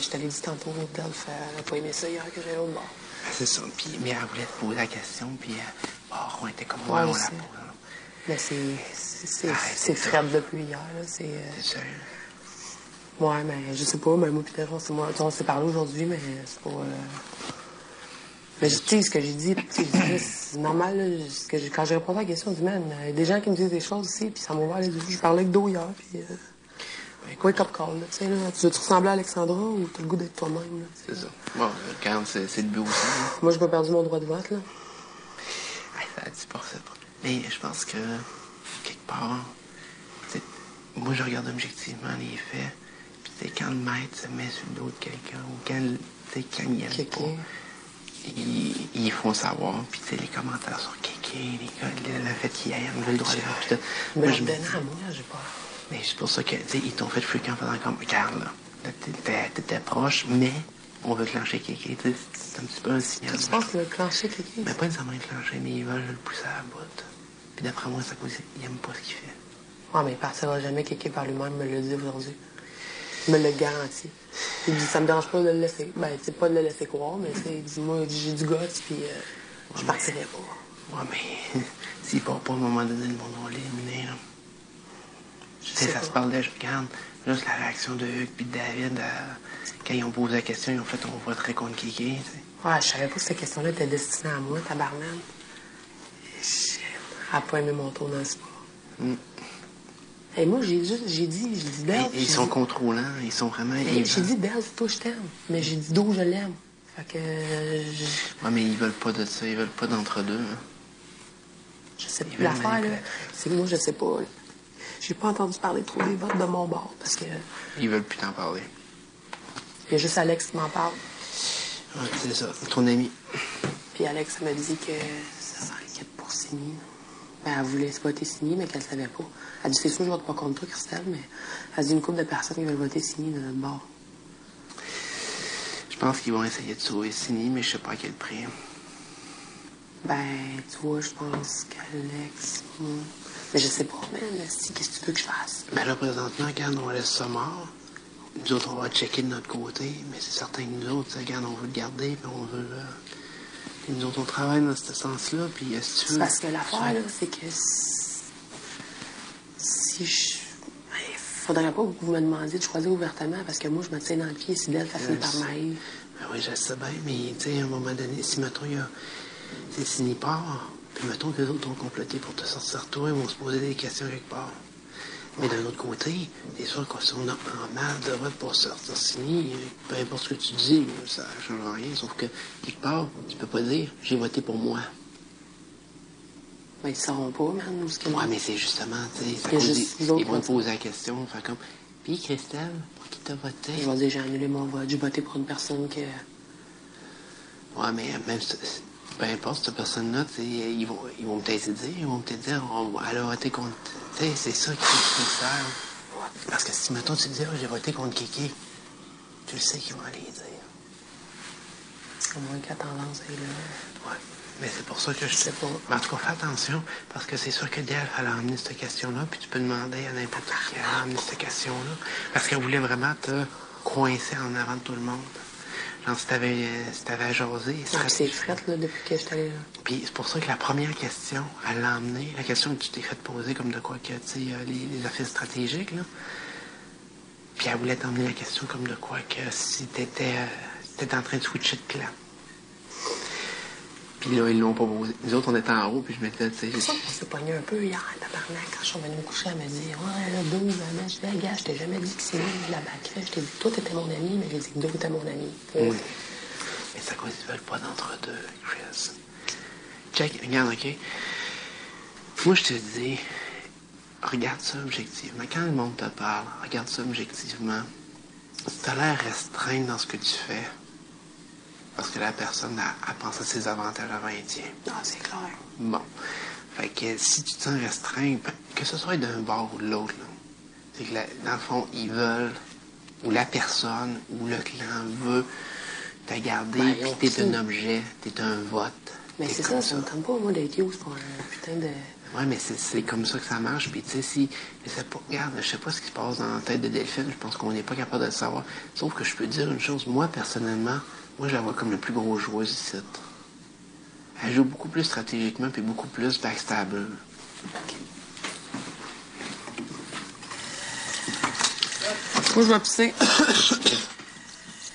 je t'avais dit tantôt, Delphes, elle n'a pas aimé ça hier que j'allais au bar. C'est ça. Puis, mais elle voulait te poser la question, puis on était comme Ouais, on je la sais. pose. Mais c'est frette depuis hier, là. C'est sérieux. Ouais, mais je sais pas, mais moi, peut-être, on s'est parlé aujourd'hui, mais c'est pas. Mais tu sais, ce que j'ai dit, c'est normal, là, quand j'ai répondu à la question, je dis, man, il y a des gens qui me disent des choses ici, puis ça m'a ouvert les yeux. Je parlais avec Do hier, puis. Wake up call, là, tu sais, là. Tu veux-tu ressembler à Alexandra ou t'as le goût d'être toi-même, là? C'est ça. Bon, regarde, c'est le but aussi. Hein. Moi, j'ai pas perdu mon droit de vote, là. Hey, ça a dit pas ça. Mais je pense que, quelque part, moi, je regarde objectivement les faits. Puis, quand le maître se met sur le dos de quelqu'un, ou quand il aime pas, ils font savoir. Puis, les commentaires sur Kéké, les gars, le fait qu'ils aient enlevé le droit de vote. Mais je me donnais à moi, j'ai pas. Mais c'est pour ça que, ils t'ont fait freaker en faisant comme, regarde, là, t'étais proche, mais on veut clencher Kéké. C'est un petit peu un signal. Tu penses qu'il veut clencher Kéké? Mais pas nécessairement clencher, mais ils veulent le pousser à la botte. Puis d'après moi, c'est à cause qu'il aime pas ce qu'il fait. Ouais, mais il partira jamais Kéké par lui-même, me le dit aujourd'hui. Il me le garantit. Il dit, ça me dérange pas de le laisser. Ben, tu sais, pas de le laisser croire, mais il dit, moi, j'ai du gosse, puis je partirai pas. Ouais, mais s'il part pas à un moment donné, le monde va l'éliminer, là. Tu sais, ça se parle déjà. Regarde, juste la réaction de Hugues puis de David, quand ils ont posé la question, ils ont fait on voterait contre Kéké, tu sais. Ouais, je savais pas que cette question-là était destinée à moi, tabarnak. Shit. Elle a pas aimé mon tour dans le sport. Et moi, j'ai dit, Delphes. Ils sont contrôlants, ils sont vraiment. J'ai dit, Delphes, toi, je t'aime. Mais j'ai dit, Do, je l'aime. Fait que. Ouais, mais ils veulent pas de ça, ils veulent pas d'entre-deux. Hein. Je sais pas. L'affaire, là, c'est que moi, je sais pas. Là. J'ai pas entendu parler trop des votes de mon bord, parce que. Ils veulent plus t'en parler. Il y a juste Alex qui m'en parle. Ouais, c'est ça, ton ami. Puis Alex, elle m'a dit que ça s'inquiète pour signer. Ben, elle voulait voter signer, mais qu'elle savait pas. Elle dit, c'est sûr, je vote pas contre toi, Christelle, mais elle dit une couple de personnes qui veulent voter signer de notre bord. Je pense qu'ils vont essayer de sauver Signy, mais je sais pas à quel prix. Ben, tu vois, je pense qu'Alex. Mais je sais pas, man. Qu'est-ce que tu veux que je fasse? Ben là, présentement, regarde, on laisse ça mort. Nous autres, on va checker de notre côté, mais c'est certain que nous autres, regarde, on veut le garder, puis on veut le. Puis nous autres, on travaille dans ce sens-là, puis si tu veux. Parce que l'affaire, là, c'est que si je. Il faudrait pas que vous me demandiez de choisir ouvertement, parce que moi, je me tiens dans le pied si Delphes a fini par m'haïr. Ben oui, je sais bien, mais tu sais, à un moment donné, si, mettons, il y a. C'est Signy part, puis mettons que les autres ont comploté pour te sortir toi, ils vont se poser des questions quelque part. Mais d'un autre côté, c'est sûr que si on a en mal de vote pour sortir Signy, peu importe ce que tu dis, ça ne change rien, sauf que quelque part, tu peux pas dire j'ai voté pour moi. Ben, ils sauront pas, man, où ce qu'ils Ouais, mais c'est justement, tu sais, ils vont te poser la question, faire comme puis Christelle, pour qui t'as voté? Je vais dire, j'ai annulé mon vote, j'ai voté pour une personne que. Ouais, mais même peu importe cette personne-là, ils vont peut-être dire, elle a voté contre. Tu sais, c'est ça qui est sert. Parce que si, mettons, tu dis, j'ai voté contre Kéké, tu le sais qu'ils vont aller dire. À moins que la tendance est là. Ouais. Mais c'est pour ça que je sais pas. Mais en tout cas, fais attention, parce que c'est sûr que Delphes, elle a emmené cette question-là, puis tu peux demander à n'importe qui, elle a emmené cette question-là. Parce qu'elle voulait vraiment te coincer en avant de tout le monde. Genre, si t'avais à jaser... C'est frette, là, depuis que je suis allée là. Puis c'est pour ça que la première question, elle l'a emmenée, la question que tu t'es fait poser comme de quoi que, tu sais, les offices stratégiques, là. Puis elle voulait t'emmener la question comme de quoi que si t'étais en train de switcher de clan. Puis là, ils l'ont pas posé. Nous autres, on était en haut, puis je m'étais, tu sais... C'est ça qu'on s'est pogné un peu hier, tabarnak. Quand je suis revenue me coucher, elle m'a dit, ouais, là, 12, là, je dis, gars, je t'ai jamais dit que c'est moi, je la battrais. Je t'ai dit, toi, t'étais mon ami, mais j'ai dit que 12 était mon ami. Oui. Mais c'est à cause qu'ils veulent pas d'entre-deux, Chris. Check, regarde, OK? Moi, je te dis, regarde ça objectivement. Quand le monde te parle, regarde ça objectivement. Si t'as l'air restreint dans ce que tu fais, parce que la personne a pensé à ses avantages avant les tiens. Ah, c'est clair. Bon. Fait que si tu te sens restreint, que ce soit d'un bord ou de l'autre, là, c'est que dans le fond, ils veulent, ou la personne, ou le client veut te garder, puis t'es un objet, t'es un vote. Mais c'est ça, ça me tente pas, moi, d'être use pour un putain de... Ouais, mais c'est comme ça que ça marche. Puis, tu sais, si. Je sais pas, regarde, je sais pas ce qui se passe dans la tête de Delphine. Je pense qu'on n'est pas capable de le savoir. Sauf que je peux te dire une chose. Moi, personnellement, moi, je la vois comme le plus gros joueuse ici. Elle joue beaucoup plus stratégiquement puis beaucoup plus backstabble. Moi, je vais pisser.